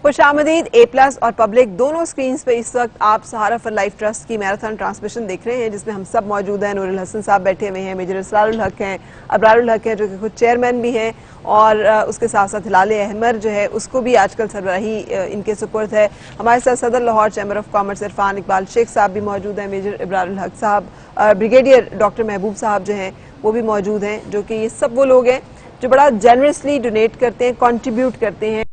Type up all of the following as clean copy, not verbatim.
खुशामदीद। A+ और public दोनों screens पे इस वक्त आप सहारा फॉर लाइफ ट्रस्ट की मैराथन ट्रांसमिशन देख रहे हैं, जिसमें हम सब मौजूद हैं। नूरुल हसन साहब बैठे हुए हैं, मेजर इसरारुल हक हैं, अबरारुल हक हैं जो कि खुद चेयरमैन भी हैं, और उसके साथ साथ हिलाल अहमर जो है उसको भी आजकल सरबराही इनके सुपुर्द है। हमारे साथ सदर Lahore chamber of commerce Irfan Iqbal Sheikh साहब भी मौजूद हैं, मेजर इब्रारुल हक साहब, ब्रिगेडियर डॉक्टर महबूब साहब जो हैं वो भी मौजूद हैं, जो कि ये सब वो लोग हैं जो बड़ा जेनरसली डोनेट करते हैं, कंट्रीब्यूट करते हैं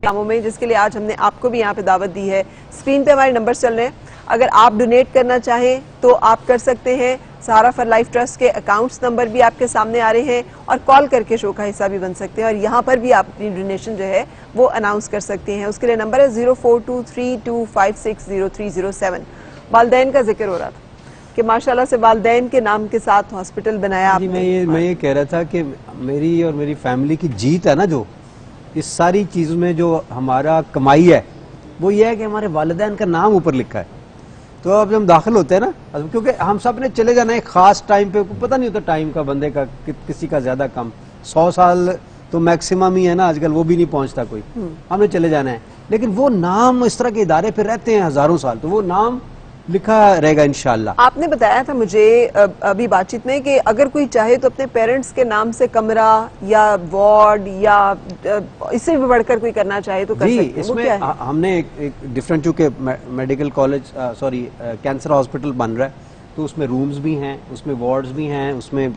कामों में, जिसके लिए आज हमने आपको भी यहाँ पे दावत दी है। स्क्रीन पे हमारे नंबर चल रहे हैं, अगर आप डोनेट करना चाहें तो आप कर सकते हैं। सहारा फॉर लाइफ ट्रस्ट के अकाउंट्स नंबर भी आपके सामने आ रहे हैं, और कॉल करके शो का हिस्सा भी बन सकते हैं, और यहाँ पर भी आप अपनी डोनेशन जो है वो अनाउंस कर सकते हैं। उसके लिए नंबर है 042325600307। वालदैन का जिक्र हो रहा था कि माशाल्लाह से वालदैन के नाम के साथ हॉस्पिटल बनाया आपने। मैं ये कह रहा था कि मेरी और मेरी फैमिली की जीत है ना, जो इस सारी चीज़ों में जो हमारा कमाई है वो ये है कि हमारे वालिदैन का नाम ऊपर लिखा है। तो अब जब हम दाखिल होते हैं ना, क्योंकि हम सब ने चले जाना है एक ख़ास टाइम पे, पता नहीं होता टाइम का बंदे का, किसी का ज़्यादा कम, 100 साल तो मैक्सिमम ही है ना आजकल, वो भी नहीं पहुंचता कोई, हमने चले जाना है। लेकिन वो नाम इस तरह के इदारे पे रहते हैं हज़ारों साल, तो वो नाम लिखा रहेगा इंशाल्लाह। आपने बताया था मुझे अभी बातचीत में कि अगर कोई चाहे तो अपने पेरेंट्स के नाम से कमरा या वार्ड या इससे भी बढ़कर कोई करना चाहे तो कर सकते हैं। इसमें हमने एक डिफरेंट, चूँकि मेडिकल कॉलेज कैंसर हॉस्पिटल बन रहा है, तो उसमें रूम्स भी हैं, उसमें वार्ड्स भी हैं, उसमें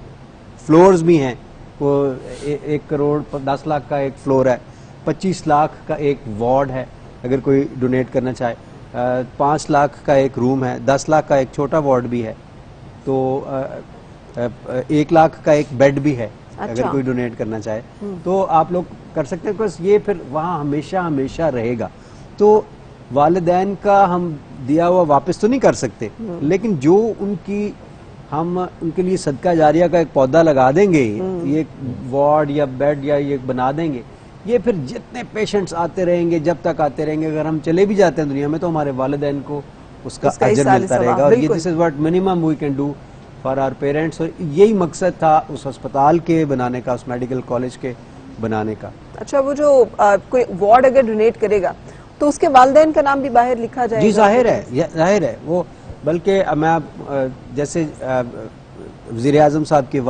फ्लोर्स भी हैं। वो 1 करोड़ 10 लाख का एक फ्लोर है, 25 लाख का एक वार्ड है अगर कोई डोनेट करना चाहे, 5 लाख का एक रूम है, 10 लाख का एक छोटा वार्ड भी है, तो 1 लाख का एक बेड भी है। अगर कोई डोनेट करना चाहे तो आप लोग कर सकते हैं, बस ये फिर वहाँ हमेशा हमेशा रहेगा। तो वालिदैन का हम दिया हुआ वापस तो नहीं कर सकते, लेकिन जो हम उनके लिए सदका जारिया का एक पौधा लगा देंगे, ये वार्ड या बेड या ये बना देंगे, ये फिर जितने पेशेंट्स आते रहेंगे, जब तक आते रहेंगे, अगर हम चले भी जाते हैं दुनिया में तो हमारे वालिदैन को उसका अजर मिलता रहेगा। और ये this is what minimum we can do for our parents. और यही मकसद था उस अस्पताल के बनाने का, उस मेडिकल कॉलेज के बनाने का। अच्छा, वो जो कोई वार्ड अगर डोनेट करेगा तो उसके वालिदैन का नाम भी बाहर लिखा जाएगा? जी जाहिर है वो, बल्कि मैं जैसे वज़ीर आज़म साहब के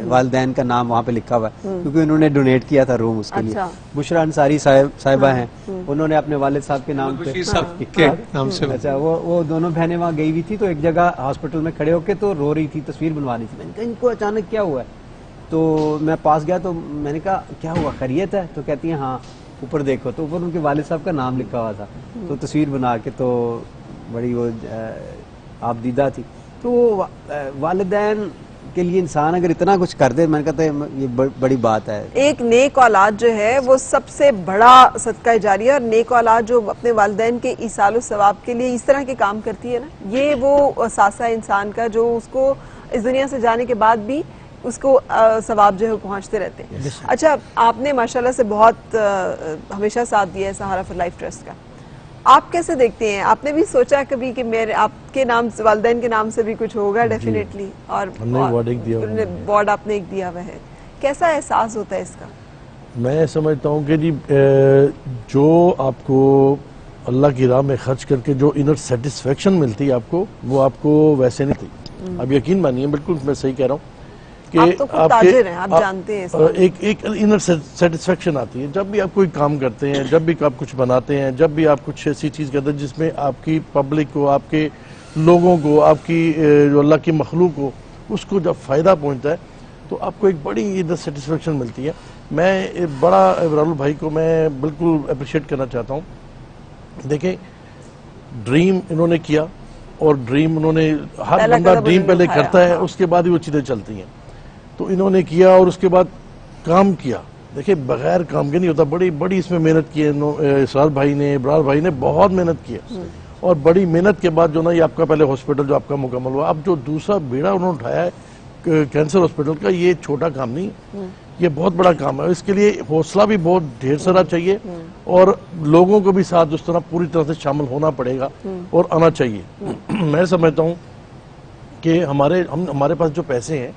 वालिदैन का नाम वहाँ पे लिखा हुआ है, क्योंकि उन्होंने डोनेट किया था रूम उसके लिए। बुशरा अंसारी साहिबा हैं, उन्होंने अपने वालिद साहब के नाम पे, अच्छा, वो दोनों बहनें वहाँ गई हुई थी, तो एक जगह हॉस्पिटल में खड़े होके तो रो रही थी, तस्वीर बनवा रही थी। मैंने कहा इनको अचानक क्या हुआ है, तो मैं पास गया तो मैंने कहा क्या हुआ, खैरियत है? तो कहती हैं हाँ, ऊपर देखो, तो ऊपर उनके वालिद साहब का नाम लिखा हुआ था, तो तस्वीर बना के, तो बड़ी वो आबदीदा थी। तो वालिदैन के लिए इंसान अगर इतना कुछ कर दे, मैंने कहता है ये बड़ी बात है। एक नेक औलाद जो है वो सबसे बड़ा सदका जारिया, और नेक औलाद जो अपने वालिदैन के ईसाल सवाब के लिए इस तरह के काम करती है ना, ये वो सासा इंसान का जो उसको इस दुनिया से जाने के बाद भी उसको सवाब जो है पहुंचते रहते हैं। अच्छा, आपने माशाल्लाह से बहुत हमेशा साथ दिया है सहारा फॉर लाइफ ट्रस्ट का, आप कैसे देखते हैं? आपने भी सोचा कभी कि मेरे आपके नाम से, वालिदैन के नाम से भी कुछ होगा? डेफिनेटली। और वार्ड आपने एक दिया हुआ है, कैसा एहसास होता है इसका? मैं समझता हूँ कि जी जो आपको अल्लाह की राह में खर्च करके जो इनर सेटिस्फेक्शन मिलती है आपको, वो आपको वैसे नहीं थी। अब यकीन मानिए, बिल्कुल मैं सही कह रहा हूँ कि आप तो खुद ताजिर हैं, आप जानते हैं एक इनर सेटिस्फेक्शन आती है जब भी आप कोई काम करते हैं, जब भी आप कुछ बनाते हैं, जब भी आप कुछ ऐसी चीज़ करते हैं जिसमें आपकी पब्लिक को, आपके लोगों को, आपकी जो अल्लाह की मखलूक को, उसको जब फ़ायदा पहुंचता है तो आपको एक बड़ी इनर सेटिस्फेक्शन मिलती है। मैं बड़ा इब्रारुल भाई को मैं बिल्कुल अप्रिशिएट करना चाहता हूँ। देखें, ड्रीम इन्होंने किया, और ड्रीम उन्होंने, हर बंदा ड्रीम पहले करता है, उसके बाद ही वो चीज़ें चलती हैं। तो इन्होंने किया और उसके बाद काम किया। देखिए, बगैर काम के नहीं होता, बड़ी इसमें मेहनत की है इसरार भाई ने, इब्रार भाई ने बहुत मेहनत की है, और बड़ी मेहनत के बाद जो ना ये आपका पहले हॉस्पिटल जो आपका मुकम्मल हुआ, अब जो दूसरा बेड़ा उन्होंने उठाया है कैंसर हॉस्पिटल का ये छोटा काम नहीं है, ये बहुत बड़ा काम है। इसके लिए हौसला भी बहुत ढेर सारा चाहिए और लोगों को भी साथ उस तरह पूरी तरह से शामिल होना पड़ेगा और आना चाहिए। मैं समझता हूँ कि हमारे पास जो पैसे हैं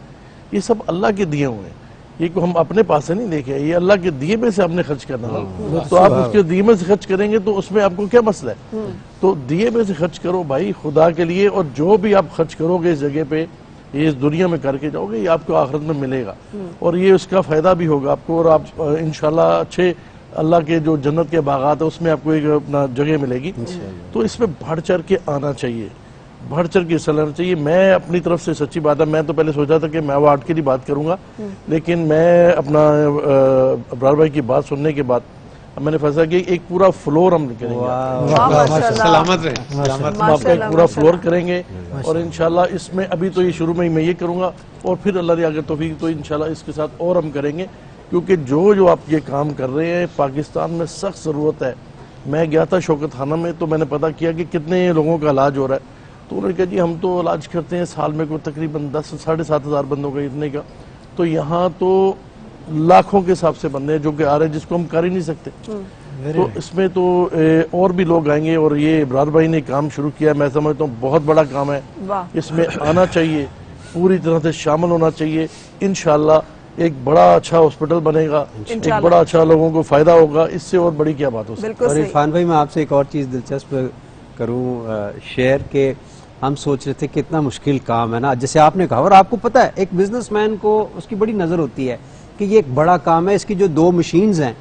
ये सब अल्लाह के दिए हुए हैं, ये को हम अपने पास से नहीं लेके आए, ये अल्लाह के दिए में से हमने खर्च करना है। तो आप उसके दिए में से खर्च करेंगे तो उसमें आपको क्या मसला है? तो दिए में से खर्च करो भाई खुदा के लिए, और जो भी आप खर्च करोगे इस जगह पे, ये इस दुनिया में करके जाओगे, ये आपको आखिरत में मिलेगा और ये उसका फायदा भी होगा आपको, और आप इंशाल्लाह अच्छे अल्लाह के जो जन्नत के बागात है उसमें आपको एक अपना जगह मिलेगी। तो इसमें बढ़ चढ़ के आना चाहिए, बढ़ चढ़ के हिस्सा लेना चाहिए। मैं अपनी तरफ से सच्ची बात है, मैं तो पहले सोचा था कि मैं अवार्ड की ही बात करूंगा, लेकिन मैं अपना अब्रार भाई की बात सुनने के बाद मैंने फैसला किया एक पूरा फ्लोर हम करेंगे, सलामत रहे, हम आपका एक पूरा फ्लोर करेंगे और इंशाल्लाह इसमें अभी तो ये शुरू में ही मैं ये करूंगा और फिर अल्लाह ने अगर तौफीक तो इंशाल्लाह इसके साथ और हम करेंगे, क्योंकि जो आप ये काम कर रहे हैं पाकिस्तान में सख्त ज़रूरत है। मैं गया था शौकत खाना में तो मैंने पता किया कि कितने लोगों का इलाज हो रहा है, तो उन्होंने कहा जी हम तो इलाज करते हैं साल में कोई तकरीबन 10 से 7,500 बंदों का इतने का, तो यहाँ तो लाखों के हिसाब से बंदे हैं जो कि आ रहे हैं जिसको हम कर ही नहीं सकते। तो इसमें तो और भी लोग आएंगे और ये इब्रार भाई ने काम शुरू किया, मैं समझता हूँ बहुत बड़ा काम है, इसमें आना चाहिए, पूरी तरह से शामिल होना चाहिए। इंशाल्लाह एक बड़ा अच्छा हॉस्पिटल बनेगा, एक बड़ा अच्छा लोगों को फायदा होगा, इससे और बड़ी क्या बात हो सकती है। और इरफान भाई मैं आपसे एक और चीज़ दिलचस्प करूँ शेयर के, हम सोच रहे थे कितना मुश्किल काम है ना, जैसे आपने कहा, और आपको पता है एक बिजनेसमैन को उसकी बड़ी नज़र होती है कि ये एक बड़ा काम है, इसकी जो 2 मशीन्स हैं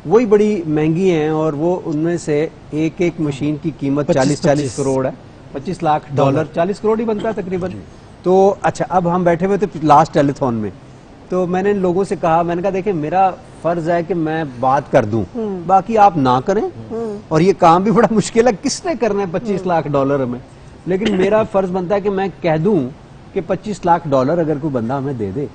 वही बड़ी महंगी हैं और वो उनमें से एक मशीन की कीमत 40 करोड़ है, $25 लाख, 40 करोड़ ही बनता है तकरीबन। तो अच्छा, अब हम बैठे हुए थे लास्ट टेलीथॉन में, तो मैंने इन लोगों से कहा, मैंने कहा देखिए मेरा फर्ज है कि मैं बात कर दूं, बाकी आप ना करें, और ये काम भी बड़ा मुश्किल है, किसने करना है $25 लाख में, लेकिन मेरा फर्ज बनता है कि मैं कह दूं कि $25 लाख अगर कोई बंदा हमें दे दे,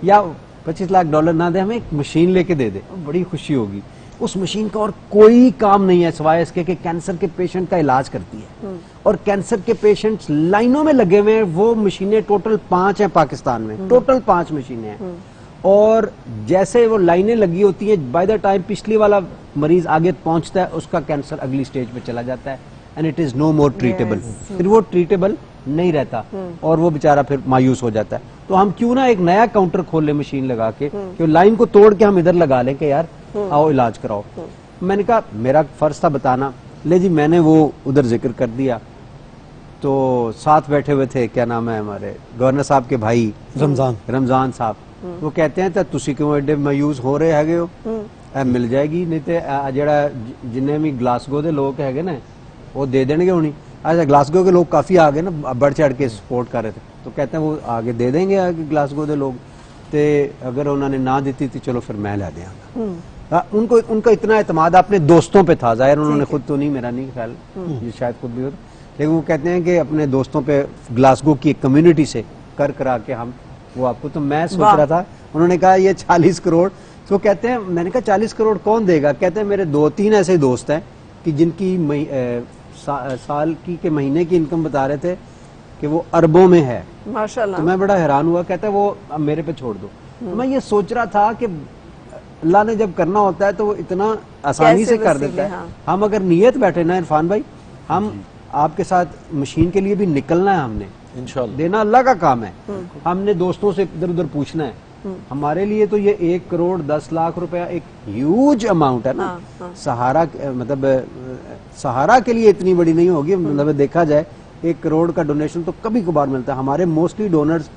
या $25 लाख ना दे, हमें एक मशीन लेके दे दे, बड़ी खुशी होगी। उस मशीन का और कोई काम नहीं है सिवाय इसके कि कैंसर के पेशेंट का इलाज करती है, और कैंसर के पेशेंट्स लाइनों में लगे हुए हैं। वो मशीनें टोटल 5 हैं पाकिस्तान में, टोटल 5 मशीनें हैं, और जैसे वो लाइनें लगी होती हैं, बाय द टाइम पिछली वाला मरीज आगे पहुंचता है उसका कैंसर अगली स्टेज पे चला जाता है, and it is no more treatable, फिर वो ट्रीटेबल नहीं रहता और वो बेचारा फिर मायूस हो जाता है। तो हम क्यों ना एक नया काउंटर खोल ले मशीन लगा के, कि लाइन को तोड़ के हम इधर लगा लें कि यार आओ इलाज कराओ। मैंने कहा मेरा फर्ज था बताना, ले जी मैंने वो उधर जिक्र कर दिया। तो साथ बैठे हुए थे, क्या नाम है हमारे गवर्नर साहब के भाई रमजान साहब, वो कहते हैं तुसी क्यों एडे मायूस हो रहे हैगे हो, मिल जाएगी, नहीं तो जड़ा जिन्हें भी ग्लासगो के लोग है ना वो दे देंगे होनी। अच्छा, ग्लासगो के लोग काफी आगे ना बढ़ चढ़ के सपोर्ट कर रहे थे, तो कहते हैं वो आगे दे देंगे आगे ग्लासगो के लोग, तो अगर उन्होंने ना दी थी चलो फिर मैं ला दिया। उनको उनका इतना एतमाद अपने दोस्तों पे था, जाहिर उन्होंने खुद तो नहीं, मेरा नहीं ख्याल, ये शायद खुद भी हो, लेकिन वो कहते हैं कि अपने दोस्तों पे ग्लासगो की एक कम्युनिटी से कर करा के हम वो आपको। तो मैं सोच रहा था, उन्होंने कहा ये 40 करोड़, तो कहते हैं, मैंने कहा 40 करोड़ कौन देगा? कहते हैं मेरे 2-3 ऐसे दोस्त हैं कि जिनकी साल की के महीने की इनकम बता रहे थे कि वो अरबों में है माशाल्लाह। तो मैं बड़ा हैरान हुआ, कहता है वो अब मेरे पे छोड़ दो। तो मैं ये सोच रहा था कि अल्लाह ने जब करना होता है तो वो इतना आसानी से कर देता है। हम अगर नियत बैठे ना इरफान भाई, हम आपके साथ मशीन के लिए भी निकलना है, हमने इंशाल्लाह, देना अल्लाह का काम है, हमने दोस्तों से इधर उधर पूछना है। हमारे लिए तो ये 1 करोड़ 10 लाख रुपया एक ह्यूज अमाउंट है ना। सहारा मतलब सहारा के लिए इतनी बड़ी नहीं होगी, मतलब देखा जाए 1 करोड़ का डोनेशन तो कभी कभार मिलता है। हमारे मोस्टली डोनर्स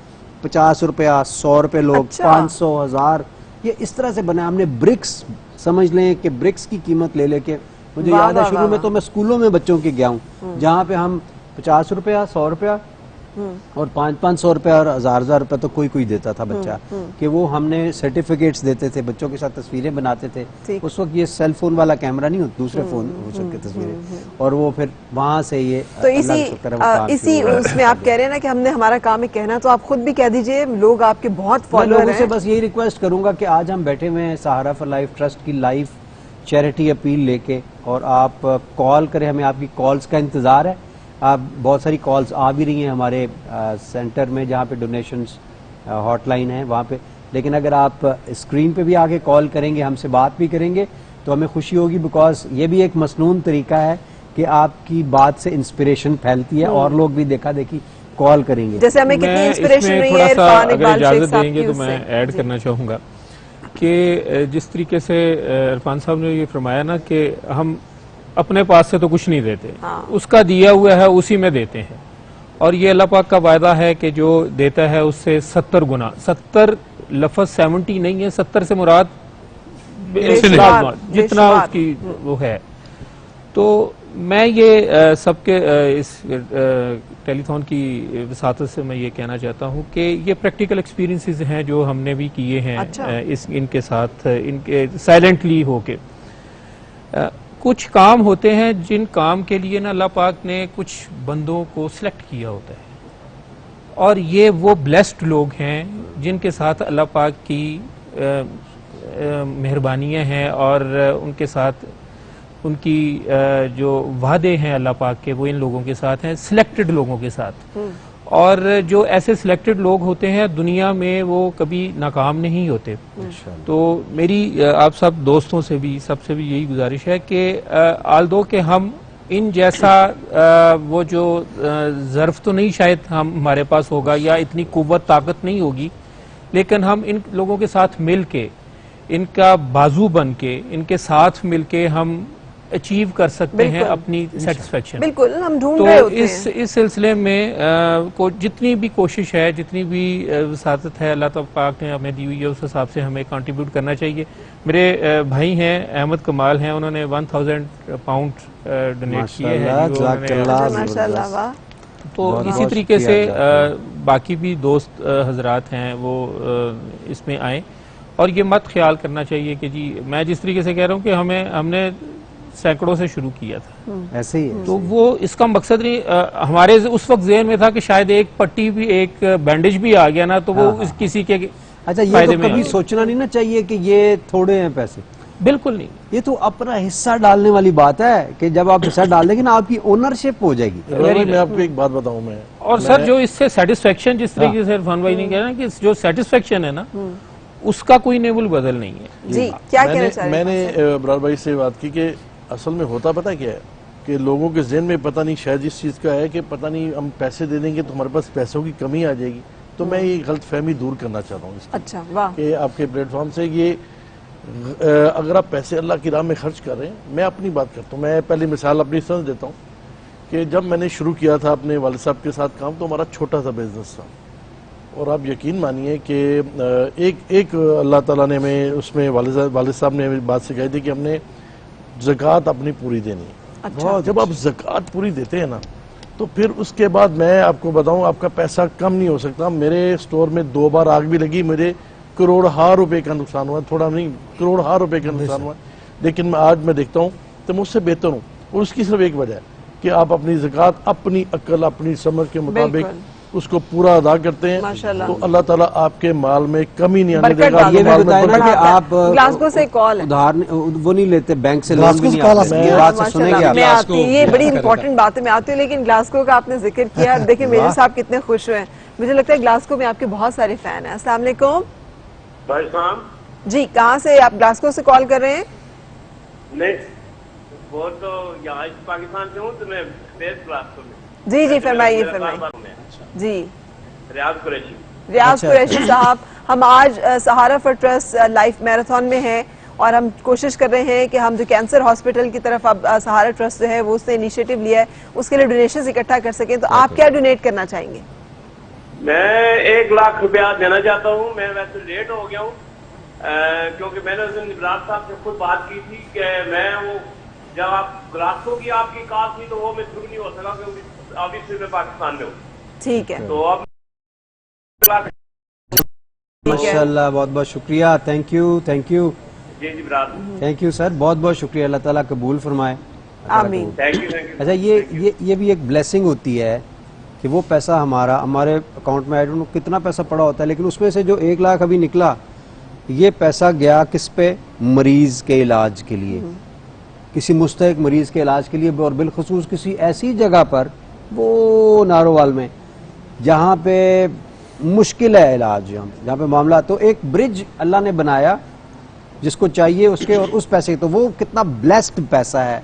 50 रुपया, 100 रुपए लोग, 500, 1000, ये इस तरह से बना। हमने ब्रिक्स समझ लें कि ब्रिक्स की कीमत ले लेके, मुझे याद है शुरू में तो मैं स्कूलों में बच्चों के गया हूँ जहाँ पे हम 50 रुपया, 100 रुपया और 500 रुपया और 1000 रुपया तो कोई देता था बच्चा, कि वो हमने सर्टिफिकेट्स देते थे, बच्चों के साथ तस्वीरें बनाते थे। उस वक्त ये सेल फोन वाला कैमरा नहीं होता, दूसरे फोन हो सकते तस्वीरें, और वो फिर वहां से ये तो इसी उसमें आप कह रहे हैं ना कि हमने हमारा काम है कहना, तो आप खुद भी कह दीजिए, लोग आपके बहुत फॉलोअर हैं। से बस यही रिक्वेस्ट करूंगा कि आज हम बैठे हुए हैं सहारा फॉर लाइफ ट्रस्ट की लाइव चैरिटी अपील लेके, और आप कॉल करें, हमें आपकी कॉल्स का इंतजार है। आप बहुत सारी कॉल्स आ भी रही हैं हमारे सेंटर में जहाँ पे डोनेशंस ہاٹ لائن ہے وہاں پہ. لیکن اگر آپ اسکرین پہ بھی آگے کال کریں گے, ہم سے بات بھی کریں گے, تو ہمیں خوشی ہوگی, بیکاز یہ بھی ایک مسنون طریقہ ہے کہ آپ کی بات سے انسپریشن پھیلتی ہے اور لوگ بھی دیکھا دیکھی کال کریں گے. جیسے ہمیں کتنی انسپریشن رہی ہے تھوڑا سا عرفان اگر اقبال شیخ اجازت صاحب دیں گے کی تو اس میں سے. ایڈ کرنا چاہوں گا کہ جس طریقے سے عرفان صاحب نے یہ فرمایا نا کہ ہم اپنے پاس سے تو کچھ نہیں دیتے, اس کا دیا ہوا ہے اسی میں دیتے ہیں, اور یہ اللہ پاک کا وعدہ ہے کہ جو دیتا ہے اس سے 70 گنا, 70 لفظ 70 نہیں ہے, 70 سے مراد جتنا اس کی وہ ہے. تو میں یہ سب کے اس ٹیلی تھون کی وساطت سے میں یہ کہنا چاہتا ہوں کہ یہ پریکٹیکل ایکسپیرینسز ہیں جو ہم نے بھی کیے ہیں ان کے ساتھ, ان کے سائلنٹلی ہو کے. کچھ کام ہوتے ہیں جن کام کے لیے نا اللہ پاک نے کچھ بندوں کو سلیکٹ کیا ہوتا ہے, اور یہ وہ بلیسڈ لوگ ہیں جن کے ساتھ اللہ پاک کی مہربانیاں ہیں, اور ان کے ساتھ ان کی جو وعدے ہیں اللہ پاک کے وہ ان لوگوں کے ساتھ ہیں, سلیکٹڈ لوگوں کے ساتھ. اور جو ایسے سلیکٹڈ لوگ ہوتے ہیں دنیا میں وہ کبھی ناکام نہیں ہوتے. تو میری آپ سب دوستوں سے بھی سب سے بھی یہی گزارش ہے کہ آلدو کہ ہم ان جیسا وہ جو ظرف تو نہیں شاید ہمارے پاس ہوگا یا اتنی قوت طاقت نہیں ہوگی, لیکن ہم ان لوگوں کے ساتھ مل کے, ان کا بازو بن کے, ان کے ساتھ مل کے ہم اچیو کر سکتے ہیں اپنی سیٹسفیکشن. بالکل ہم ڈھونڈ تو رہے ہوتے ہیں. اس سلسلے میں جتنی بھی کوشش ہے, جتنی بھی وساطت ہے اللہ تعالیٰ پاک نے ہمیں دی ہوئی ہے, اس حساب سے ہمیں کنٹریبیوٹ کرنا چاہیے. میرے بھائی ہیں احمد کمال ہیں, انہوں نے 1000 پاؤنڈ ڈونیٹ کیے ہیں. تو اسی طریقے سے باقی بھی دوست حضرات ہیں وہ اس میں آئیں, اور یہ مت خیال کرنا چاہیے کہ جی میں جس طریقے سے کہہ رہا ہوں کہ ہم نے سینکڑوں سے شروع کیا تھا, ایسے ہی تو وہ اس کا مقصد نہیں, ہمارے اس وقت ذہن میں تھا کہ شاید ایک پٹی بھی, ایک بینڈیج بھی آ گیا نا تو وہ کسی کے اچھا یہ تو کبھی سوچنا نہیں نا چاہیے کہ یہ تھوڑے ہیں پیسے. بالکل نہیں, یہ تو اپنا حصہ ڈالنے والی بات ہے کہ جب آپ حصہ ڈال دیں گے نا آپ کی اونرشپ ہو جائے گی. میں آپ کو ایک بات بتاؤں, میں اور سر جو اس سے سیٹسفیکشن جس طریقے سے عرفان بھائی نے کہا نا کہ جو سیٹسفیکشن ہے نا اس کا کوئی نیبل بدل نہیں ہے. جی کیا کہنا چاہ رہے ہیں؟ میں نے برار بھائی سے بات کی کہ اصل میں ہوتا پتہ کیا ہے کہ لوگوں کے ذہن میں پتہ نہیں شاید اس چیز کا ہے کہ پتہ نہیں ہم پیسے دے دیں گے تو ہمارے پاس پیسوں کی کمی آ جائے گی. تو میں یہ غلط فہمی دور کرنا چاہتا ہوں اچھا واہ کہ آپ کے پلیٹ فارم سے یہ اگر آپ پیسے اللہ کی راہ میں خرچ کر رہے ہیں. میں اپنی بات کرتا ہوں, میں پہلی مثال اپنی سمجھ دیتا ہوں کہ جب میں نے شروع کیا تھا اپنے والد صاحب کے ساتھ کام تو ہمارا چھوٹا سا بزنس تھا, اور آپ یقین مانیے کہ ایک اللہ تعالیٰ نے ہمیں اس میں والد صاحب نے بات سکھائی تھی کہ ہم نے زکوٰۃ اپنی پوری دینی ہے. جب آپ زکوٰۃ پوری دیتے ہیں نا تو پھر اس کے بعد میں آپ کو بتاؤں آپ کا پیسہ کم نہیں ہو سکتا. میرے سٹور میں 2 بار آگ بھی لگی, مجھے کروڑہا روپے کا نقصان ہوا, تھوڑا نہیں کروڑہا روپے کا نقصان ہوا, لیکن آج میں دیکھتا ہوں تو مجھ سے بہتر ہوں. اور اس کی صرف ایک وجہ ہے کہ آپ اپنی زکوٰۃ اپنی عقل اپنی سمجھ کے مطابق اس کو پورا ادا کرتے ہیں تو اللہ تعالیٰ آپ کے مال میں کمی نہیں آنے دے گا. یہ بھی بتائیں نا کہ آپ گلاسگو سے کال ہے, ادھار وہ نہیں لیتے, بینک سے لون بھی نہیں آتے, یہ بات سے سنیں گے آپ. میں آتی ہوں, یہ بڑی امپورٹنٹ بات ہے, میں آتی ہوں, لیکن گلاسگو کا آپ نے ذکر کیا, دیکھیں میجر صاحب کتنے خوش ہوئے ہیں. مجھے لگتا ہے گلاسگو میں آپ کے بہت سارے فین ہیں. السلام علیکم بھائی صاحب. جی کہاں سے آپ گلاسگو سے کال کر رہے ہیں؟ نہیں وہ تو یہاں پاکستان سے ہوں تو میں بیس گلاسگو میں. جی جی فرمائیے فرمائیے. جی ریاض قریشی. ریاض قریشی صاحب, ہم آج سہارا فار ٹرسٹ لائف میراتھن میں ہیں اور ہم کوشش کر رہے ہیں کہ ہم جو کینسر ہاسپٹل کی طرف اب سہارا ٹرسٹ جو ہے وہ اس نے انیشیٹو لیا ہے, اس کے لیے ڈونیشنز اکٹھا کر سکیں. تو آپ کیا ڈونیٹ کرنا چاہیں گے؟ میں 1 لاکھ روپیہ دینا چاہتا ہوں. میں ویسے لیٹ ہو گیا ہوں کیونکہ میں نے اس دن عمران صاحب سے خود بات کی تھی کہ میں وہ جب آپ گلاسگو کی آپ کی کال تھی تو وہ میں شروع نہیں ہو سکا کیونکہ ابھی سے میں پاکستان میں ہوں. ٹھیک ہے, تو اب ماشاءاللہ, بہت بہت شکریہ. تھینک یو جی جی براد, تھینک یو سر, بہت بہت شکریہ. اللہ تعالیٰ قبول فرمائے. آمین. Thank you. اچھا یہ بھی ایک بلیسنگ ہوتی ہے کہ وہ پیسہ ہمارے اکاؤنٹ میں کتنا پیسہ پڑا ہوتا ہے, لیکن اس میں سے جو 1 لاکھ ابھی نکلا یہ پیسہ گیا کس پہ؟ مریض کے علاج کے لیے, کسی مستحق مریض کے علاج کے لیے, اور بالخصوص کسی ایسی جگہ پر وہ نارووال میں جہاں پہ मुश्किल है इलाज जहाँ पे मामला, तो एक ब्रिज अल्लाह ने बनाया जिसको चाहिए उसके और उस पैसे, तो वो कितना ब्लेस्ड पैसा है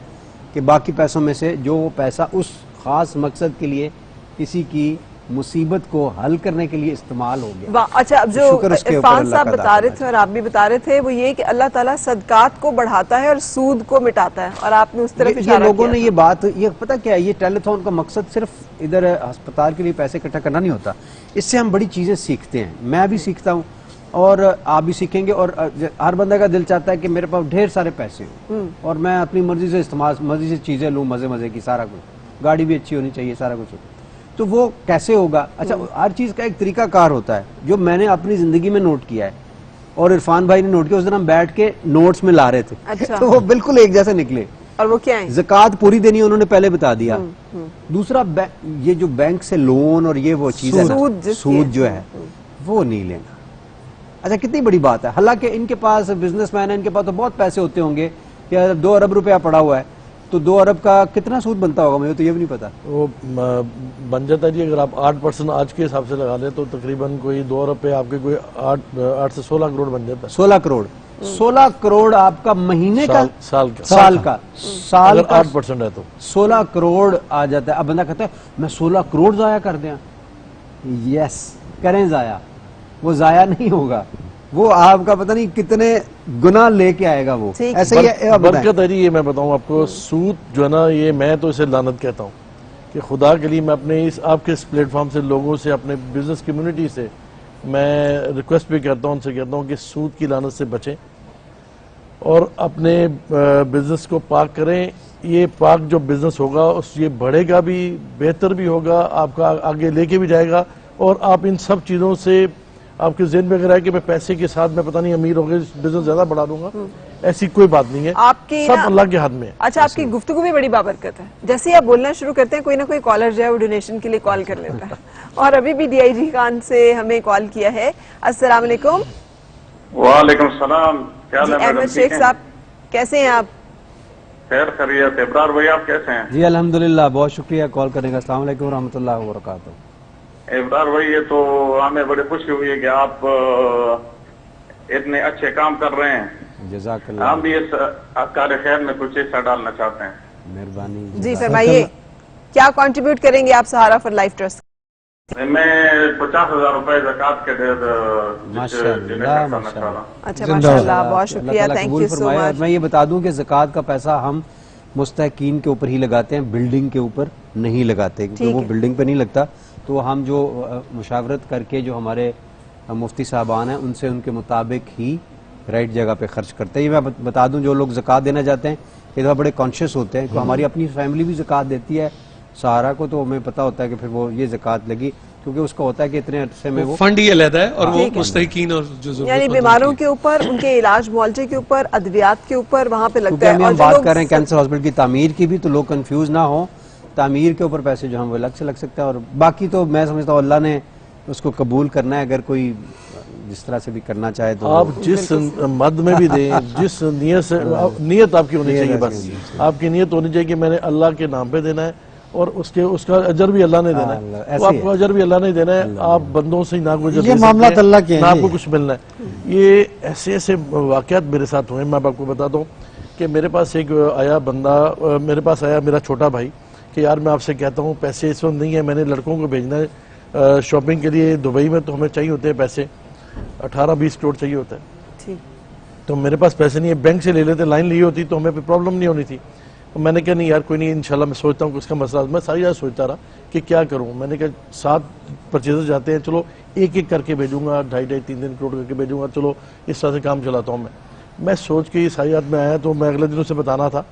कि बाकी पैसों में से जो वो पैसा उस खास मकसद के लिए किसी की मुसीबत को हल करने के लिए इस्तेमाल हो गया। अच्छा, अब जो शुक्र उसके ऊपर इरफान अल्लाह साहब का अदा बता रहे करना थे और आप भी बता रहे थे, वो ये कि अल्लाह ताला सदकात को बढ़ाता है और सूद को मिटाता है, और आपने उस तरफ ये इशारा लोगों किया ने था। ये बात, ये पता क्या है, ये टेलीथॉन का मकसद सिर्फ इधर अस्पताल के लिए पैसे इकट्ठा करना नहीं होता, इससे हम बड़ी चीज़ें सीखते हैं, मैं भी सीखता हूँ और आप भी सीखेंगे, और हर बंदे का दिल चाहता है कि मेरे पास ढेर सारे पैसे हों और मैं अपनी मर्जी से इस्तेमाल, मर्जी से चीज़ें लूँ, मज़े मज़े की, सारा कुछ, गाड़ी भी अच्छी होनी चाहिए, सारा कुछ हो, तो वो कैसे होगा? अच्छा, हर चीज़ का एक तरीका कार होता है जो मैंने अपनी ज़िंदगी में नोट किया है और इरफान भाई ने नोट किया। उस दिन हम बैठ के नोट्स में ला रहे थे अच्छा। तो वो बिल्कुल एक जैसे निकले। और वो क्या है? ज़कात पूरी देनी है, उन्होंने पहले बता दिया। दूसरा, ये जो बैंक से लोन और ये वो चीज़ है ना, सूद जिसकी सूद है। जो है वो नहीं लेना। अच्छा, कितनी बड़ी बात है, हालांकि इनके पास बिजनेसमैन है, इनके पास तो बहुत पैसे होते होंगे कि अगर 2 अरब रुपया पड़ा हुआ है तो 2 अरब का कितना सूद बनता होगा, मुझे तो ये भी नहीं पता। वो बन जाता है जी, अगर आप 8% आज के हिसाब से लगा लें तो तकरीबन कोई 2 अरब पे आपके कोई 8 से 16 करोड़ बन जाता है। 16 करोड़ 16 करोड़ आपका महीने का, साल का साल अगर का 8% है तो 16 करोड़ आ जाता है। अब बंदा कहता है मैं 16 करोड़ जाया कर दिया, यस करें जाया, वो जाया नहीं होगा, वो आपका पता नहीं कितने गुना लेके आएगा वो। ठीक। ऐसे ही अब बताएं। बरकत है जी, ये मैं बताऊं आपको, सूद जो है ना, ये मैं तो इसे लानत कहता हूँ कि खुदा के लिए मैं अपने इस आपके इस प्लेटफॉर्म से लोगों से, अपने बिजनेस कम्युनिटी से मैं रिक्वेस्ट भी करता हूँ, उनसे कहता हूँ कि सूद की लानत से बचें और अपने बिजनेस को पाक करें। ये पाक जो बिजनेस होगा उस ये बढ़ेगा भी, बेहतर भी होगा, आपका आगे लेके भी जाएगा, और आप इन सब चीज़ों से आपके ज़हन में अगर है कि मैं पैसे के साथ मैं पता नहीं अमीर हो गए, बिजनेस ज्यादा बढ़ा दूंगा, ऐसी कोई बात नहीं है, आपकी सब ना- अल्लाह के हाथ में है। अच्छा, आपकी गुफ्तगू भी बड़ी बाबरकत है। जैसे ही आप बोलना शुरू करते हैं, कोई ना कोई कॉलर जो है वो डोनेशन के लिए कॉल कर लेता है, और अभी भी DIG खान से हमें कॉल किया है। अस्सलाम वालेकुम। वालेकुम सलाम, क्या जी, हाल है मैडम? अहमद ठीक शेख हैं? साहब कैसे हैं आप? खैर खैरियत। इब्रार भाई आप कैसे हैं? जी अल्हम्दुलिल्लाह, बहुत शुक्रिया कॉल करने का। अस्सलाम वालेकुम रहमतुल्लाहि व बरकातहू। इब्रार भाई, ये तो हमें बड़ी खुशी हुई है कि आप इतने अच्छे काम कर रहे हैं। जज़ाकल्लाह, हम भी इस कार्य खैर में कुछ हिस्सा डालना चाहते हैं। मेहरबानी। जी फरमाइए, क्या कंट्रीब्यूट करेंगे आप सहारा फॉर लाइफ ट्रस्ट? मैं 50,000 रुपए ज़कात के दे माशाअल्लाह, माशाअल्लाह। अच्छा, माशाल्लाह, बहुत शुक्रिया, अल्लाह ताला थैंक कबूल यू सो फरमाए। और मच। मैं ये बता दूं कि ज़कात का पैसा हम मुस्तहकीन के ऊपर ही लगाते हैं, बिल्डिंग के ऊपर नहीं लगाते, क्योंकि ठीक वो है। बिल्डिंग पे नहीं लगता। तो हम जो मुशावरत करके जो हमारे मुफ्ती साहबान हैं उनसे उनके मुताबिक ही राइट जगह पे खर्च करते हैं। ये मैं बता दूं, जो लोग ज़कात देना चाहते हैं ये तो बड़े कॉन्शियस होते हैं कि हमारी अपनी फैमिली भी ज़कात देती है सहारा को, तो हमें पता होता है कि फिर वो ये ज़कात लगी, क्योंकि उसका होता है कि इतने अरसे में वो फंड ही अलग है और वो ठीक है। मुस्तहिकीन और जो यानी जरूरतमंद बीमारों उनकी- के ऊपर, उनके इलाज मुआवजे के ऊपर, अद्वियात के ऊपर वहाँ पे क्योंकि लगता है। अभी और हम जो बात लोग कर रहे हैं कैंसर हॉस्पिटल की तामीर की भी, तो लोग कंफ्यूज ना हो, तामीर के ऊपर पैसे जो हम वो अलग से लग सकते हैं, और बाकी तो मैं समझता हूँ अल्लाह ने उसको कबूल करना है, अगर कोई जिस तरह से भी करना चाहे तो आप जिस मद में भी दें, जिस नियत से, नियत आपकी होनी चाहिए, बस आपकी नियत होनी चाहिए कि मैंने अल्लाह के नाम पे देना है, और उसका अजर भी अल्लाह ने देना अल्लाह, है, ऐसे तो ही आपको अजर भी अल्लाह ने देना है। आप बंदों से ना कोई अजर ये ले मामला सकते हैं, अल्लाह के हैं ना जी। आपको कुछ मिलना है। ये ऐसे ऐसे वाकयात मेरे साथ हुए। मैं आपको बताता हूँ कि मेरे पास एक आया बंदा, मेरे पास आया मेरा छोटा भाई कि यार मैं आपसे कहता हूँ पैसे इस वक्त नहीं है, मैंने लड़कों को भेजना है शॉपिंग के लिए दुबई में, तो हमें चाहिए होते हैं पैसे, 18-20 करोड़ चाहिए होता है। ठीक। तो मेरे पास पैसे नहीं है, बैंक से ले लेते, लाइन ली होती तो हमें कोई प्रॉब्लम नहीं होनी थी। तो मैंने कहा नहीं यार कोई नहीं, इंशाल्लाह मैं सोचता हूँ कि उसका मसला, मैं सारी रात सोचता रहा कि क्या करूँ। मैंने कहा 7 परचेजर जाते हैं, चलो एक एक करके भेजूंगा, 2.5-3 करोड़ करके भेजूंगा, चलो इस तरह से काम चलाता हूँ मैं सोच के सारी रात में आया। तो मैं अगले दिन उसे बताना था,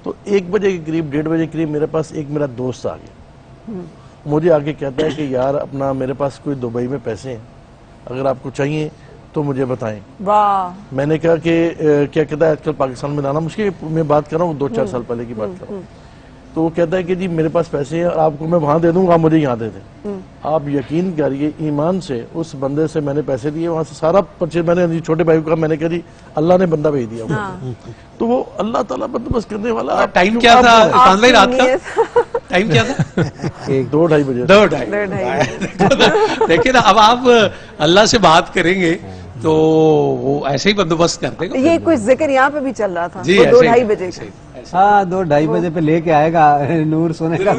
तो 1 बजे के करीब, 1:30 बजे के करीब मेरे पास एक मेरा दोस्त आ गया, मुझे आके कहता है कि यार अपना मेरे पास कोई दुबई में पैसे हैं, अगर आपको चाहिए तो मुझे बताएं। वाह। मैंने कहा कि क्या कहता है आजकल पाकिस्तान में लाना मुश्किल, मैं बात कर रहा हूँ 2-4 साल पहले की बात कर रहा हूँ। तो वो कहता है कि जी मेरे पास पैसे हैं, आपको मैं वहां दे दूंगा, आप मुझे यहाँ दे दें। आप यकीन करिए, ईमान से उस बंदे से मैंने पैसे दिए, वहां से सारा परचेज मैंने छोटे भाई का, मैंने कहा जी अल्लाह ने बंदा भेज दिया। तो वो अल्लाह ताला बंदोबस्त करने वाला। टाइम क्या था इरफान भाई रात का? टाइम क्या था? 2-2:30 बजे 2-2:30। देखिए ना, अब आप अल्लाह से बात करेंगे तो वो ऐसे ही बंदोबस्त कर देगा। ये कुछ जिक्र यहाँ पे भी चल रहा था, जी, वो ऐसे ही, 2-2:30 बजे ऐसे ही, का। ऐसे हाँ 2-2:30 बजे पे लेके आएगा नूर सोने का। हाँ,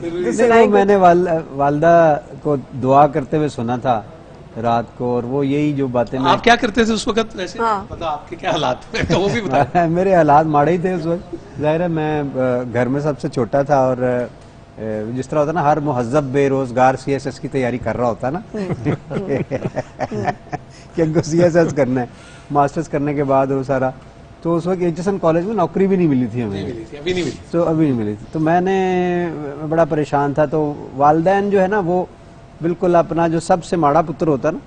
तो देखो, सुनाई मैंने वालदा को दुआ करते हुए सुना था रात को, और वो यही जो बातें ही। आप क्या करते थे उस वक्त वैसे? हाँ। मतलब आपके क्या हालात थे तो वो भी बताएं। मेरे हालात माड़े ही थे उस वक्त। जाहिर है मैं घर में सबसे छोटा था, और जिस तरह होता ना हर मुहज्जब बेरोजगार CSS की तैयारी कर रहा होता ना कि हमको CSS करना है, मास्टर्स करने के बाद वो सारा, तो उस वक्त एचएसएन कॉलेज में नौकरी भी नहीं मिली थी हमें। अभी नहीं मिली। तो अभी नहीं मिली थी, तो मैंने बड़ा परेशान था। तो वालदैन जो है ना वो बिल्कुल अपना जो सबसे माड़ा पुत्र होता ना,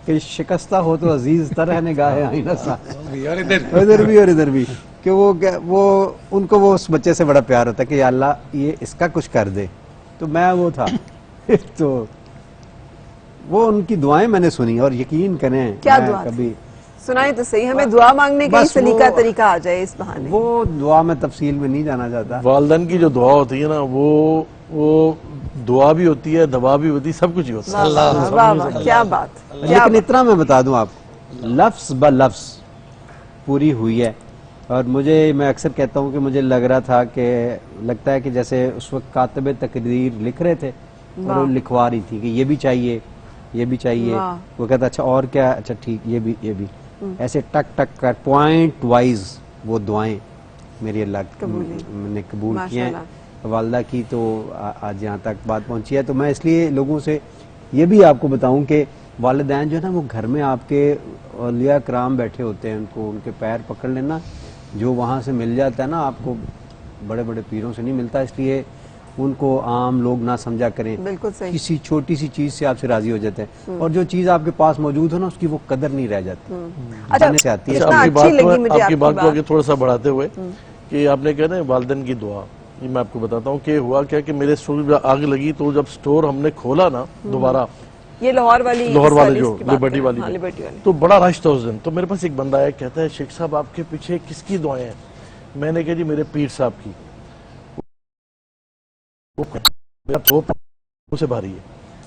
कि शिकस्ता हो तो अजीज तरह निगाहे आईना सा, और इधर इधर भी और इधर भी, कि वो उनको वो उस बच्चे से बड़ा प्यार होता है कि या अल्लाह ये इसका कुछ कर दे। तो मैं वो था तो वो उनकी दुआएं मैंने सुनी, और यकीन करें क्या मैं दुआ थी? कभी सुनाए तो सही, हमें दुआ मांगने का ही बस वो- सलीका तरीका आ जाए इस बहाने। वो दुआ में तफसील में नहीं जाना चाहता। वालदैन की जो दुआ होती है ना, वो दुआ भी होती है, दवा भी होती है, सब कुछ ही होता है। वाह वाह वाह वाह, क्या बात, क्या लेकिन इतना मैं बता दूं आपको, लफ्ज ब लफ्ज पूरी हुई है। और मैं अक्सर कहता हूं कि मुझे लग रहा था कि लगता है कि जैसे उस वक्त कातिब तकरीर लिख रहे थे और वो लिखवा रही थी कि ये भी चाहिए, ये भी चाहिए। वाह। वो कहता अच्छा और क्या, अच्छा ठीक, ये भी ऐसे टक टक कर पॉइंट वाइज वो दुआएं मेरी अल्लाह ने कबूल की हैं, वालदा की। तो आज यहाँ तक बात पहुंची है। तो मैं इसलिए लोगों से ये भी आपको बताऊं कि वालिदैन जो है ना, वो घर में आपके औलिया कराम बैठे होते हैं, उनको उनके पैर पकड़ लेना जो वहाँ से मिल जाता है ना आपको, बड़े बड़े पीरों से नहीं मिलता। इसलिए उनको आम लोग ना समझा करें। बिल्कुल सही। किसी छोटी सी चीज से आपसे राजी हो जाते हैं, और जो चीज आपके पास मौजूद हो ना उसकी वो कदर नहीं रह जाती, जाने से आती है। इतना आपकी अच्छी लगी बात मुझे आपकी बात को बात। आगे थोड़ा सा बढ़ाते हुए कि आपने कहा ना वालदैन की दुआ, ये मैं आपको बताता हूँ कि हुआ क्या कि मेरे स्टोर में आग लगी, तो जब स्टोर हमने खोला ना दोबारा, ये लाहौर वाली जो लिबर्टी वाली हाँ, जो, लिबर्टी वाली। तो बड़ा रश था उस दिन। तो मेरे पास एक बंदा आया, कहता है शेख साहब आपके पीछे किसकी दुआएं हैं? मैंने कहा जी मेरे पीर साहब की। मेरा तो से भारी है।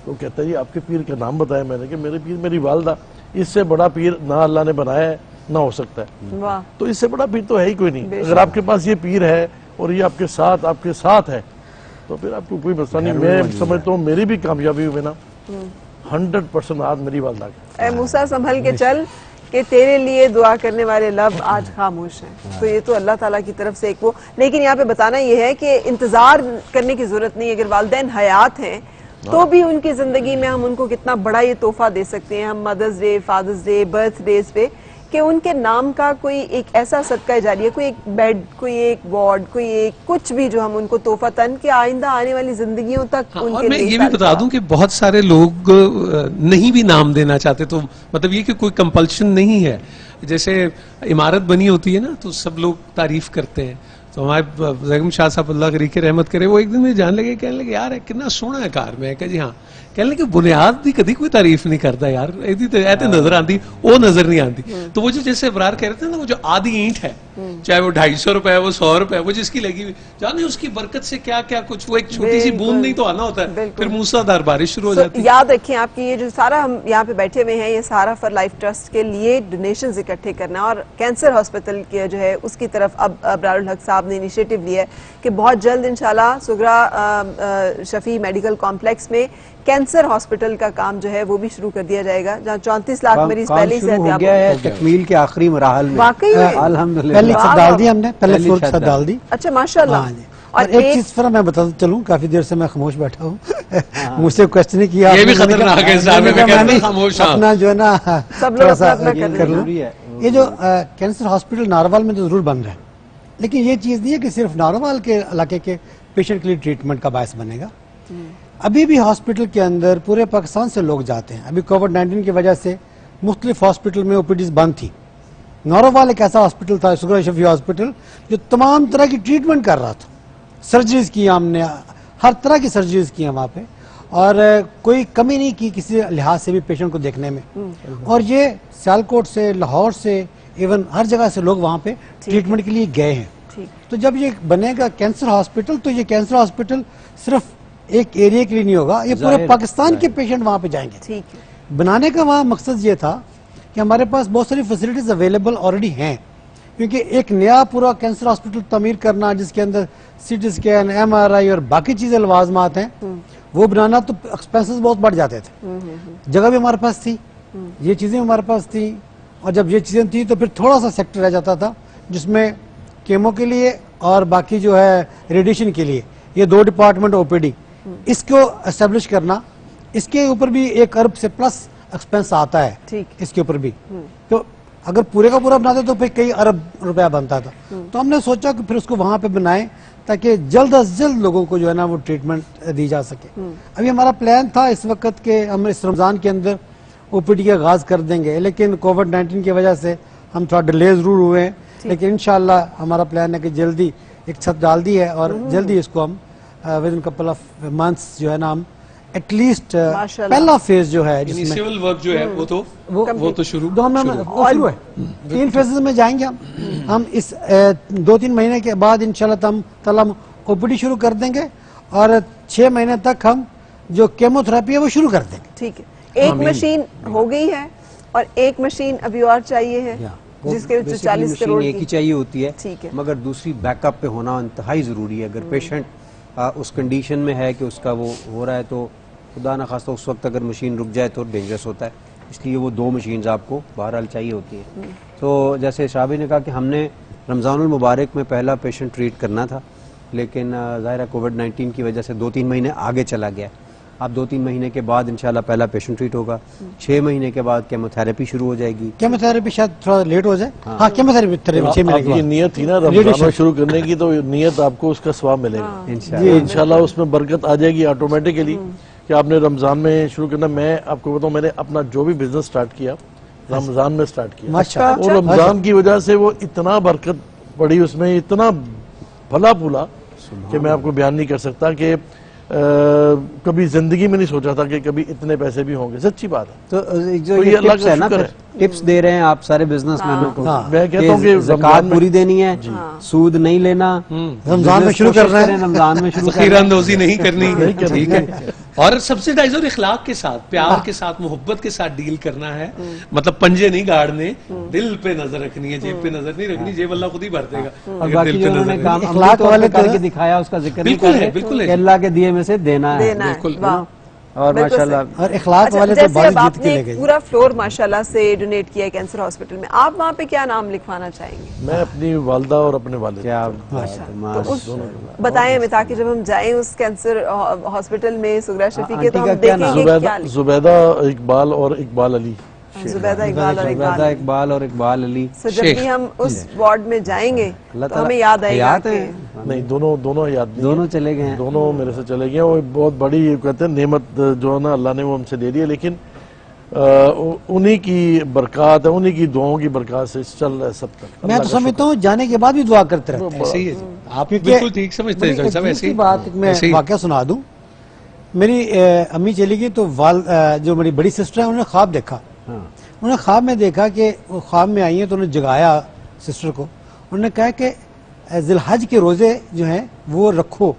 तो कहता है जी आपके पीर का नाम बताया। मैंने कहा मेरे पीर मेरी वालदा, इससे बड़ा पीर ना अल्लाह ने बनाया है ना हो सकता है। वाह, तो इससे बड़ा पीर तो है ही कोई नहीं। बेशक। अगर आपके पास ये पीर है और ये आपके साथ है, तो फिर आपको कोई मसला नहीं। मैं समझता हूँ मेरी भी कामयाबी हुई ना 100% आज मेरी वालदा की। ए मूसा संभल के चल कि तेरे लिए दुआ करने वाले लब आज खामोश हैं। तो ये तो अल्लाह ताला की तरफ से एक वो, लेकिन यहाँ पे बताना ये है कि इंतजार करने की जरूरत नहीं। अगर वालिदैन हयात हैं तो भी उनकी जिंदगी में हम उनको कितना बड़ा ये तोहफा दे सकते हैं। हम mother's day, father's day, birthdays पे कि उनके नाम का कोई एक ऐसा सदका जारिया, कोई एक बेड, कोई एक वार्ड, कोई एक कुछ भी जो हम उनको तोहफा तन के आइंदा आने वाली जिंदगियों तक हाँ, उनके और मैं लिए ये भी बता दूं कि बहुत सारे लोग नहीं भी नाम देना चाहते, तो मतलब ये कि कोई कंपल्शन नहीं है। जैसे इमारत बनी होती है ना तो सब लोग तारीफ करते हैं। तो हमारे बेगम शाह साहब अल्लाह करी के रहमत करे, वो एक दिन मुझे जान लगे, कहने लगे यार कितना सोहना है कार में। कहा जी हाँ। कहने लगे बुनियाद की कभी कोई तारीफ नहीं करता यार, ऐसे नजर आती वो नजर नहीं आती। तो वो जो जैसे अबरार कह रहे थे ना, वो जो आधी ईंट है, चाहे वो 250 रुपए है, वो 100 रुपए है, वो जिसकी लगी हुई, जाने उसकी बरकत से क्या क्या कुछ, वो एक छोटी सी बूंद नहीं तो आना होता है, फिर मूसलाधार बारिश शुरू हो जाती है। याद रखें आपकी ये जो सारा हम यहाँ पे बैठे हुए हैं, ये सहारा फॉर लाइफ ट्रस्ट के लिए डोनेशंस इकट्ठे करना, और कैंसर हॉस्पिटल के जो है उसकी तरफ अब अबरारुल हक साहब ने इनिशिएटिव लिया है कि बहुत जल्द इंशाल्लाह सुगरा शफी मेडिकल कॉम्प्लेक्स में कैंसर हॉस्पिटल का काम जो है वो भी शुरू कर दिया जाएगा, जहाँ 34 लाख मरीज पहले ही शुरू हो गया है, तकमील के आखिरी मराहल में। वाकई में? अल्हम्दुलिल्लाह। पहली छत डाल दी हमने, पहले फ्लोर छत डाल दी। अच्छा माशाल्लाह। हाँ जी। और एक चीज पर मैं बताता चलूं, काफी देर से मैं खामोश बैठा हूँ मुझसे क्वेश्चन नहीं किया ये भी आपने, मैंने खतरनाक कहा- है साहब, मैंने मैं कहा कहता मैं खामोश, हाँ। अपना जो है ना सब लोग थोड़ा सा अपना कर कर लूं। जरूरी है। ये जो कैंसर हॉस्पिटल नारवाल में तो जरूर बन रहा है, लेकिन ये चीज नहीं है कि सिर्फ नारवाल के इलाके के पेशेंट के लिए ट्रीटमेंट का बायस बनेगा। अभी भी हॉस्पिटल के अंदर पूरे पाकिस्तान से लोग जाते हैं। अभी कोविड-19 की वजह से मुख्तलिफ हॉस्पिटल में ओपीडीज बंद थी। नारोवाल एक ऐसा हॉस्पिटल था, सुगरा शफी हॉस्पिटल, जो तमाम तरह की ट्रीटमेंट कर रहा था। सर्जरीज की हमने, हर तरह की सर्जरीज की वहाँ पे, और कोई कमी नहीं की किसी लिहाज से भी पेशेंट को देखने में। और ये सियालकोट से, लाहौर से, इवन हर जगह से लोग वहाँ पे ट्रीटमेंट के लिए गए हैं। تو جب یہ بنے گا کینسر ہاسپٹل تو یہ کینسر ہاسپٹل صرف ایک ایریا کے لیے نہیں ہوگا, یہ پورے پاکستان کے پیشنٹ وہاں پہ جائیں گے. ٹھیک ہے. بنانے کا وہاں مقصد یہ تھا کہ ہمارے پاس بہت ساری فیسلٹیز اویلیبل آلریڈی ہیں, کیونکہ ایک نیا پورا کینسر ہاسپٹل تعمیر کرنا جس کے اندر C T scan, M R I اور باقی چیزیں لوازمات ہیں, وہ بنانا تو ایکسپینسز بہت بڑھ جاتے تھے. جگہ بھی ہمارے پاس تھی, یہ چیزیں ہمارے پاس تھیں, اور جب یہ چیزیں تھیں تو پھر تھوڑا سا سیکٹر رہ جاتا تھا جس میں کیمو کے لیے اور باقی جو ہے ریڈیشن کے لیے یہ 2 ڈپارٹمنٹ او پی ڈی, اس کو اسٹیبلش کرنا, اس کے اوپر بھی 1 ارب سے پلس ایکسپینس آتا ہے اس کے اوپر بھی. تو اگر پورے کا پورا بناتے تو پھر کئی ارب روپیہ بنتا تھا. تو ہم نے سوچا کہ پھر اس کو وہاں پہ بنائیں تاکہ جلد از جلد لوگوں کو جو ہے نا وہ ٹریٹمنٹ دی جا سکے. ابھی ہمارا پلان تھا اس وقت کہ ہم اس رمضان کے اندر او پی ڈی کا آغاز کر دیں گے, لیکن کووڈ-19 کی وجہ سے ہم تھوڑا ڈیلے ضرور ہوئے ہیں, لیکن انشاءاللہ ہمارا پلان ہے کہ جلدی ایک چھت ڈال دی ہے اور جلدی اس کو ہم with in couple of months جو ہے نا ہم ایٹ لیسٹ پہلا فیز جو ہے جس میں سول ورک جو ہے وہ تو شروع ہے. 3 فیزز میں جائیں گے ہم اس 2-3 مہینے کے بعد انشاءاللہ تعالیٰ ہم او پی ڈی شروع کر دیں گے, اور 6 مہینے تک ہم جو کیمو تھراپی ہے وہ شروع کر دیں گے. ٹھیک ہے. ایک مشین ہو گئی ہے اور ایک مشین ابھی اور چاہیے ہے جس کے 40 کروڑ ایک ہی چاہیے ہوتی ہے, ٹھیک ہے, مگر دوسری بیک اپ پہ ہونا انتہائی ضروری ہے. اگر پیشنٹ اس کنڈیشن میں ہے کہ اس کا وہ ہو رہا ہے تو خدا نخواستہ اس وقت اگر مشین رک جائے تو ڈینجرس ہوتا ہے, اس لیے وہ 2 مشینز آپ کو بہرحال چاہیے ہوتی ہے. تو جیسے شاہبی نے کہا کہ ہم نے رمضان المبارک میں پہلا پیشنٹ ٹریٹ کرنا تھا, لیکن ظاہر ہے کووڈ-19 کی وجہ سے 2-3 مہینے آگے چلا گیا. اب 2-3 مہینے کے بعد انشاءاللہ پہلا پیشنٹ ٹریٹ ہوگا. 6 مہینے کے بعد کیمو تھراپی شروع ہو جائے گی. کیمو تھراپی شاید تھوڑا لیٹ ہو جائے. ہاں کیمو تھراپی 6 مہینے کی نیت تھی نا رمضان میں شروع کرنے کی, تو نیت آپ کو اس کا ثواب ملے گا انشاءاللہ. اس میں برکت آ جائے گی آٹومیٹکلی کہ آپ نے رمضان میں شروع کرنا. میں آپ کو بتاؤں, میں نے اپنا جو بھی بزنس سٹارٹ کیا رمضان میں سٹارٹ کیا, اور رمضان کی وجہ سے وہ اتنا برکت پڑی, اس میں اتنا بھلا پھولا کہ میں آپ کو بیان نہیں کر سکتا کہ کبھی زندگی میں نہیں سوچا تھا کہ کبھی اتنے پیسے بھی ہوں گے. سچی بات ہے. تو یہ ٹپس ہے نا, ٹپس دے رہے ہیں آپ سارے بزنس مینوں کو. میں کہتا ہوں کہ زکات پوری دینی ہے, سود نہیں لینا, رمضان میں شروع کرنا ہے, رمضان میں شروع ذخیرہ اندوزی نہیں کرنی, ٹھیک ہے, اور سبسیڈائز اور اخلاق کے ساتھ, پیار کے ساتھ, محبت کے ساتھ ڈیل کرنا ہے. مطلب پنجے نہیں گاڑنے, دل پہ نظر رکھنی ہے, جیب پہ نظر نہیں رکھنی. جیب اللہ خود ہی بھر دے گا. اور باقی جو انہوں نے کام اخلاق والے کر کے دکھایا اس کا ذکر نہیں کرے, بالکل ہے, اللہ کے دیے میں سے دینا ہے. بالکل. اور ماشاءاللہ اور اخلاق والے تو بڑی جیت کے لے گئے. پورا فلور ماشاءاللہ سے ڈونیٹ کیا ہے کینسر ہاسپٹل میں, آپ وہاں پہ کیا نام لکھوانا چاہیں گے؟ میں اپنی والدہ اور اپنے والد. کیا بتائیں ہمیں تاکہ جب ہم جائیں اس کینسر ہاسپٹل میں سغرا شفیع کے تو ہم دیکھیں گے کیا. زبیدہ اقبال اور اقبال علی. زبیدہ اقبال اور اقبال علی. جب بھی ہم اس وارڈ میں جائیں گے تو ہمیں یاد آئے گا. نہیں, دونوں یاد نہیں, دونوں چلے گئے ہیں, دونوں میرے سے چلے گئے. وہ بہت بڑی کہتے ہیں نعمت جو ہے نا اللہ نے وہ ہم سے دے دی ہے, لیکن انہی کی برکات ہے, انہی کی دعاؤں کی برکات سے چل رہا ہے سب تک. میں تو سمجھتا ہوں جانے کے بعد بھی دعا کرتے رہتے ہیں. ایسے ہی ہے, آپ بالکل ٹھیک سمجھتے ہیں صاحب. ایسی بات میں واقعہ سنا دوں. میری امی چلی گئی تو جو میری بڑی سسٹر ہے انہوں نے خواب دیکھا. انہوں نے خواب میں دیکھا کہ وہ خواب میں آئی ہیں تو انہوں نے جگایا سسٹر کو. انہوں نے کہا کہ ذی الحج کے روزے جو ہیں وہ رکھو.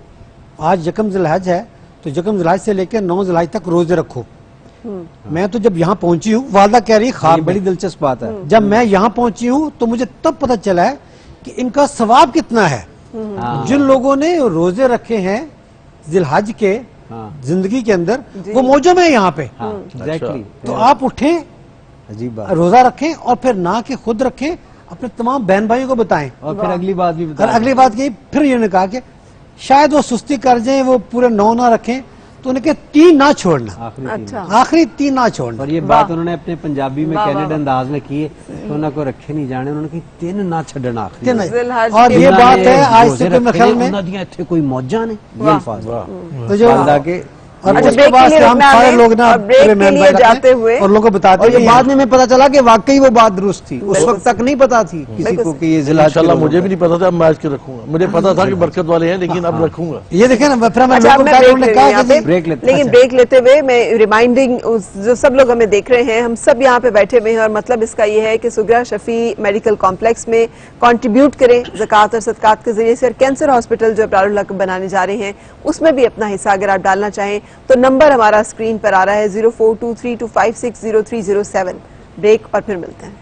آج 1 ذی الحج ہے تو 1 ذی الحج سے لے کے 9 ذی الحج تک روزے رکھو. میں تو جب یہاں پہنچی ہوں, والدہ کہہ رہی خواب, بڑی دلچسپ بات ہے. جب میں یہاں پہنچی ہوں تو مجھے تب پتہ چلا ہے کہ ان کا ثواب کتنا ہے. جن لوگوں نے روزے رکھے ہیں ذی الحج کے زندگی کے اندر وہ موجود ہے یہاں پہ. تو آپ اٹھیں, روزہ رکھیں, اور پھر نہ کہ خود رکھیں, اپنے تمام بہن بھائیوں کو بتائیں. اور پھر اگلی بات بھی بتائیں. اور اگلی بات کی پھر یہ نے کہا کہ شاید وہ سستی کر جائیں, وہ پورے 9 نہ رکھیں, تو انہیں کہ 3 نہ چھوڑنا, آخری 3 نہ چھوڑنا. اور یہ بات انہوں نے اپنے پنجابی میں کینیڈا انداز میں کی ہے, تو انہوں کو رکھے نہیں جانے, انہوں نے کہ 3 نہ چھڑنا آخری. اور یہ بات ہے آج سے میرے خیال میں کوئی موجہ نہیں, یہ الفاظ और अच्छा, उसके ब्रेक बाद के लिए से हम रुकना सारे है, लोग ना और ब्रेक पूरे के मैन लिए भाई रखते हैं जाते हुए और लोगों को बताते और ये भी बाद हैं। में हमें पता चला कि वाकई वो बात दुरुस्त थी, उस वक्त तक नहीं पता थी किसी बिल्कुल को कि ये जिला इंशाल्लाह मुझे भी नहीं पता था, अब मैं आज के रखूंगा। मुझे पता था कि बरकत वाले हैं, लेकिन अब रखूंगा। ये देखे ना, फिर हमें अच्छा, अब लोगों मैं का ब्रेक उन्होंने ले रही कहा हूँ यहाँ कि पे, जी, ब्रेक लेते लेकिन ब्रेक लेते हुए मैं रिमाइंडिंग जो सब लोग हमें देख रहे हैं, हम सब यहाँ पे बैठे हुए हैं और मतलब इसका ये है कि सुगरा शफी मेडिकल कॉम्प्लेक्स में कंट्रीब्यूट करें ज़कात और सदकात के जरिए से, और कैंसर हॉस्पिटल जो अब्रारुल हक बनाने जा रहे हैं उसमें भी अपना हिस्सा अगर आप डालना चाहें तो नंबर हमारा स्क्रीन पर आ रहा है 042325600307। ब्रेक और फिर मिलते हैं।